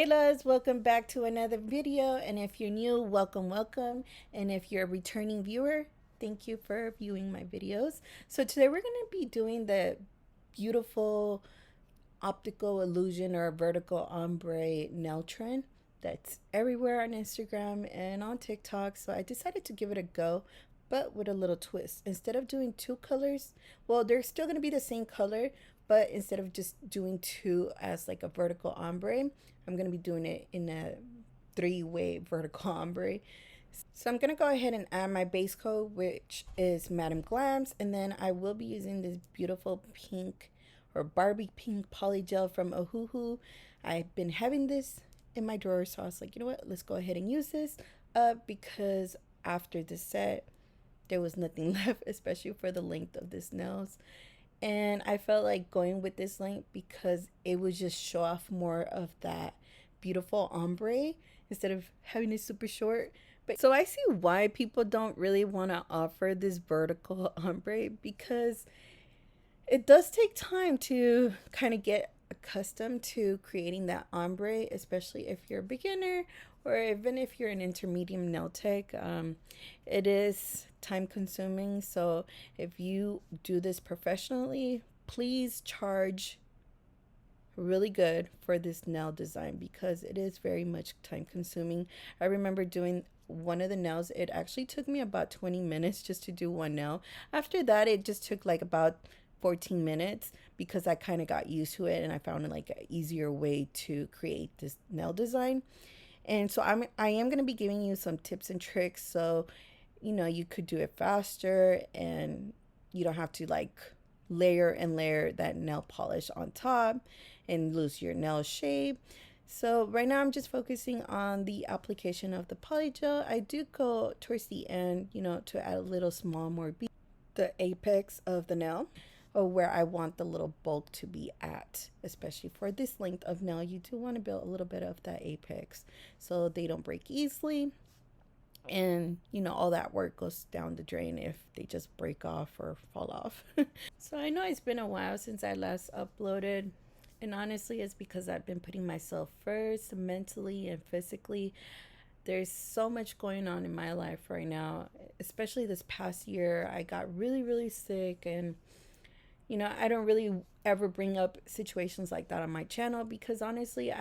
loves, welcome back to another video. And if you're new, welcome. And if you're a returning viewer, thank you for viewing my videos. So today we're going to be doing the beautiful optical illusion or vertical ombre nail trend that's everywhere on Instagram and on TikTok. So I decided to give it a go, but with a little twist. Instead of doing two colors, well, they're still going to be the same color, but instead of just doing two as like a vertical ombre, I'm going to be doing it in a three-way vertical ombre. So I'm going to go ahead and add my base coat, which is Madame Glam's, and then I will be using this beautiful pink or Barbie pink polygel from Ohuhu. I've been having this in my drawer, so I was like, you know what, let's go ahead and use this because after the set, there was nothing left, especially for the length of this nails. And I felt like going with this length because it would just show off more of that beautiful ombre instead of having it super short. But so I see why people don't really want to offer this vertical ombre, because it does take time to kind of get accustomed to creating that ombre, especially if you're a beginner or even if you're an intermediate nail tech. It is time consuming. So if you do this professionally, please charge really good for this nail design because it is very much time consuming. I remember doing one of the nails, it actually took me about 20 minutes just to do one nail. After that, it just took like about 14 minutes because I kind of got used to it and I found like an easier way to create this nail design. And so I am going to be giving you some tips and tricks so you could do it faster and you don't have to like layer and layer that nail polish on top and lose your nail shape. So right now I'm just focusing on the application of the polygel. I do go towards the end, to add a little small more bead, the apex of the nail, or where I want the little bulk to be at. Especially for this length of nail, you do want to build a little bit of that apex so they don't break easily. And all that work goes down the drain if they just break off or fall off. So I know it's been a while since I last uploaded, and honestly it's because I've been putting myself first mentally and physically. There's so much going on in my life right now, especially this past year. I got really sick, and I don't really ever bring up situations like that on my channel because honestly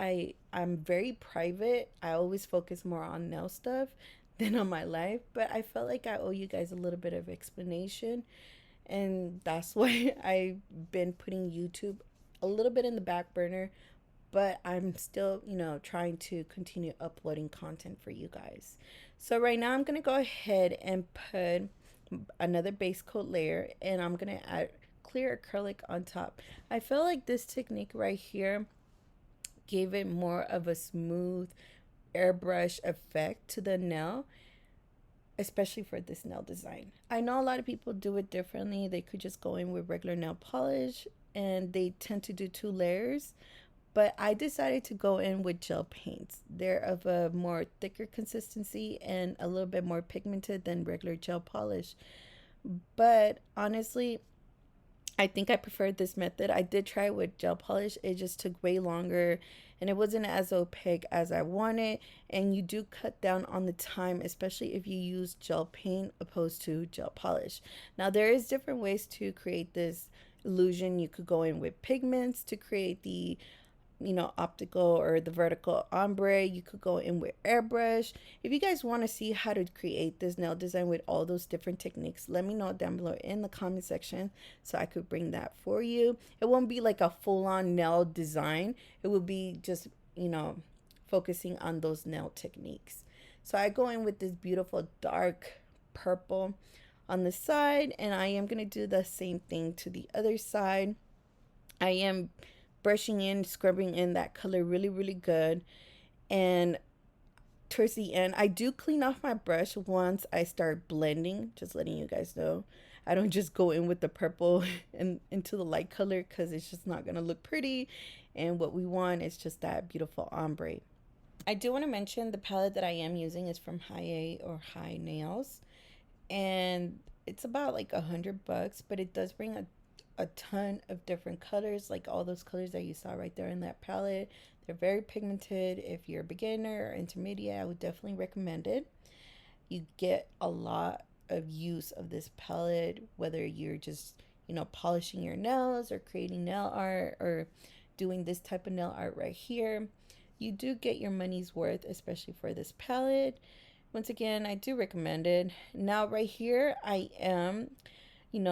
I'm very private. I always focus more on nail stuff than on my life, but I felt like I owe you guys a little bit of explanation, and that's why I've been putting YouTube a little bit in the back burner, but I'm still, trying to continue uploading content for you guys. So right now I'm going to go ahead and put another base coat layer, and I'm going to add clear acrylic on top. I feel like this technique right here gave it more of a smooth airbrush effect to the nail, especially for this nail design. I know a lot of people do it differently. They could just go in with regular nail polish and they tend to do two layers, but I decided to go in with gel paints. They're of a more thicker consistency and a little bit more pigmented than regular gel polish. But honestly, I think I preferred this method. I did try it with gel polish. It just took way longer and it wasn't as opaque as I wanted. And you do cut down on the time, especially if you use gel paint opposed to gel polish. Now, there is different ways to create this illusion. You could go in with pigments to create the optical or the vertical ombre. You could go in with airbrush. If you guys want to see how to create this nail design with all those different techniques, let me know down below in the comment section so I could bring that for you. It won't be like a full-on nail design. It will be just focusing on those nail techniques. So I go in with this beautiful dark purple on the side, and I am going to do the same thing to the other side. I am brushing in, scrubbing in that color really good. And towards the end, I do clean off my brush once I start blending, just letting you guys know. I don't just go in with the purple and into the light color because it's just not going to look pretty. And what we want is just that beautiful ombre. I do want to mention the palette that I am using is from High A or High Nails. And it's about like $100, but it does bring a a ton of different colors, like all those colors that you saw right there in that palette. They're very pigmented. If you're a beginner or intermediate, I would definitely recommend it. You get a lot of use of this palette, whether you're just, polishing your nails or creating nail art or doing this type of nail art right here. You do get your money's worth, especially for this palette. Once again, I do recommend it. Now right here, I am,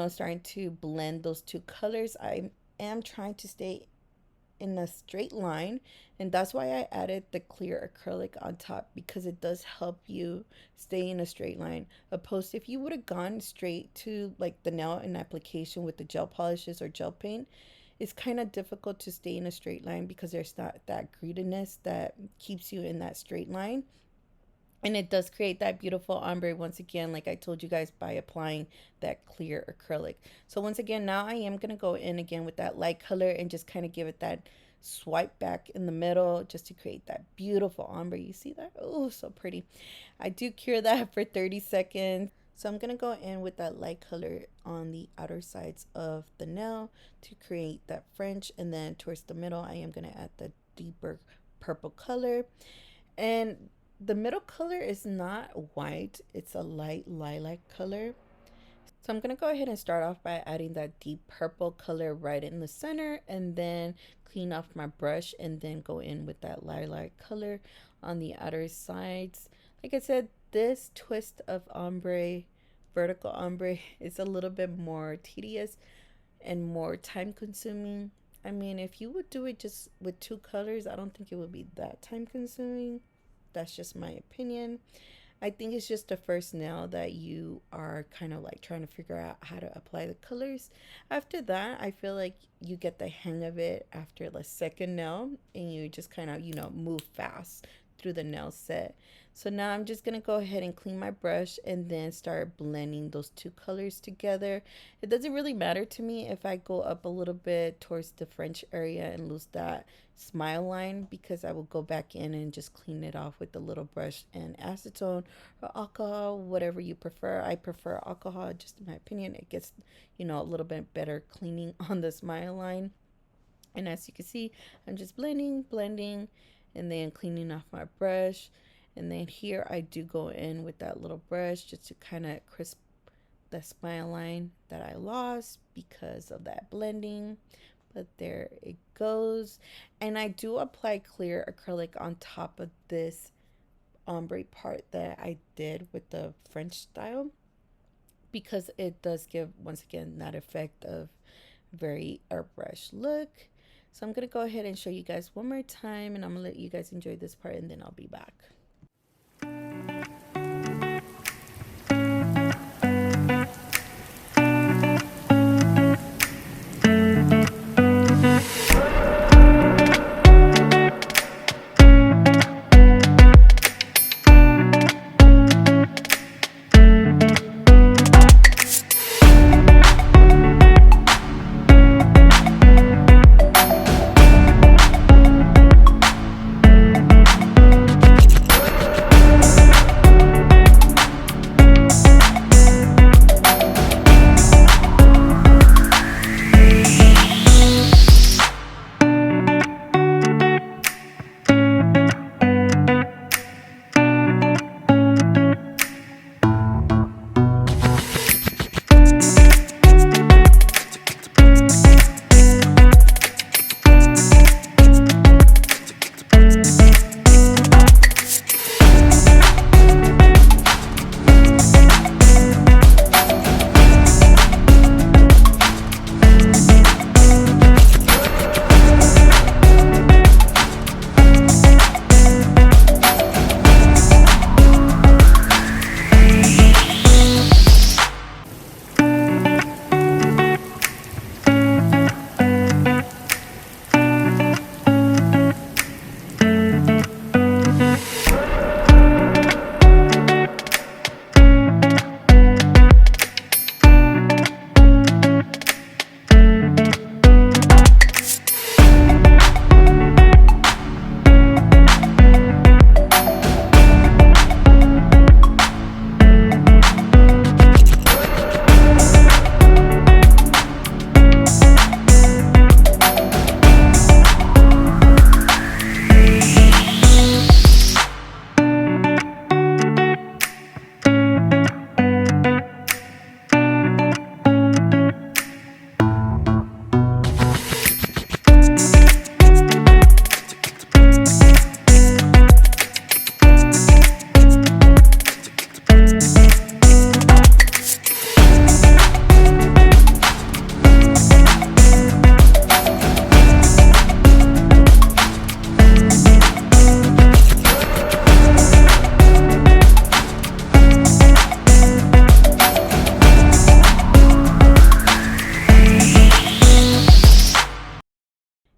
starting to blend those two colors. I am trying to stay in a straight line, and that's why I added the clear acrylic on top, because it does help you stay in a straight line, opposed to if you would have gone straight to like the nail and application with the gel polishes or gel paint. It's kind of difficult to stay in a straight line because there's not that greediness that keeps you in that straight line. And it does create that beautiful ombre, once again, like I told you guys, by applying that clear acrylic. So once again, now I am going to go in again with that light color and just kind of give it that swipe back in the middle just to create that beautiful ombre. You see that? Oh, so pretty. I do cure that for 30 seconds. So I'm going to go in with that light color on the outer sides of the nail to create that French. And then towards the middle, I am going to add the deeper purple color. And the middle color is not white, it's a light lilac color. So I'm going to go ahead and start off by adding that deep purple color right in the center, and then clean off my brush and then go in with that lilac color on the outer sides. Like I said, this twist of ombre, vertical ombre, is a little bit more tedious and more time consuming. I mean, if you would do it just with two colors, I don't think it would be that time consuming. That's just my opinion. I think it's just the first nail that you are kind of like trying to figure out how to apply the colors. After that, I feel like you get the hang of it after the second nail, and you just kind of, move fast through the nail set. So now I'm just going to go ahead and clean my brush and then start blending those two colors together. It doesn't really matter to me if I go up a little bit towards the French area and lose that smile line, because I will go back in and just clean it off with the little brush and acetone or alcohol, whatever you prefer. I prefer alcohol, just in my opinion. It gets, a little bit better cleaning on the smile line. And as you can see, I'm just blending, and then cleaning off my brush. And then here I do go in with that little brush just to kind of crisp the smile line that I lost because of that blending. But there it goes. And I do apply clear acrylic on top of this ombre part that I did with the French style, because it does give, once again, that effect of very airbrush look. So I'm going to go ahead and show you guys one more time, and I'm going to let you guys enjoy this part, and then I'll be back.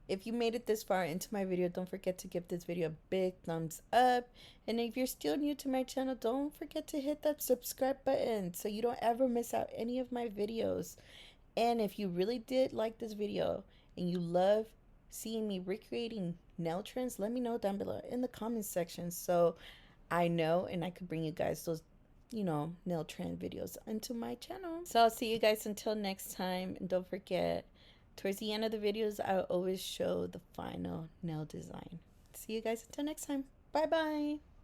If you made it this far into my video, don't forget to give this video a big thumbs up. And if you're still new to my channel, don't forget to hit that subscribe button so you don't ever miss out any of my videos. And if you really did like this video and you love seeing me recreating nail trends, let me know down below in the comments section so I know and I could bring you guys those, nail trend videos onto my channel. So I'll see you guys until next time. And don't forget, towards the end of the videos, I always show the final nail design. See you guys until next time. Bye bye.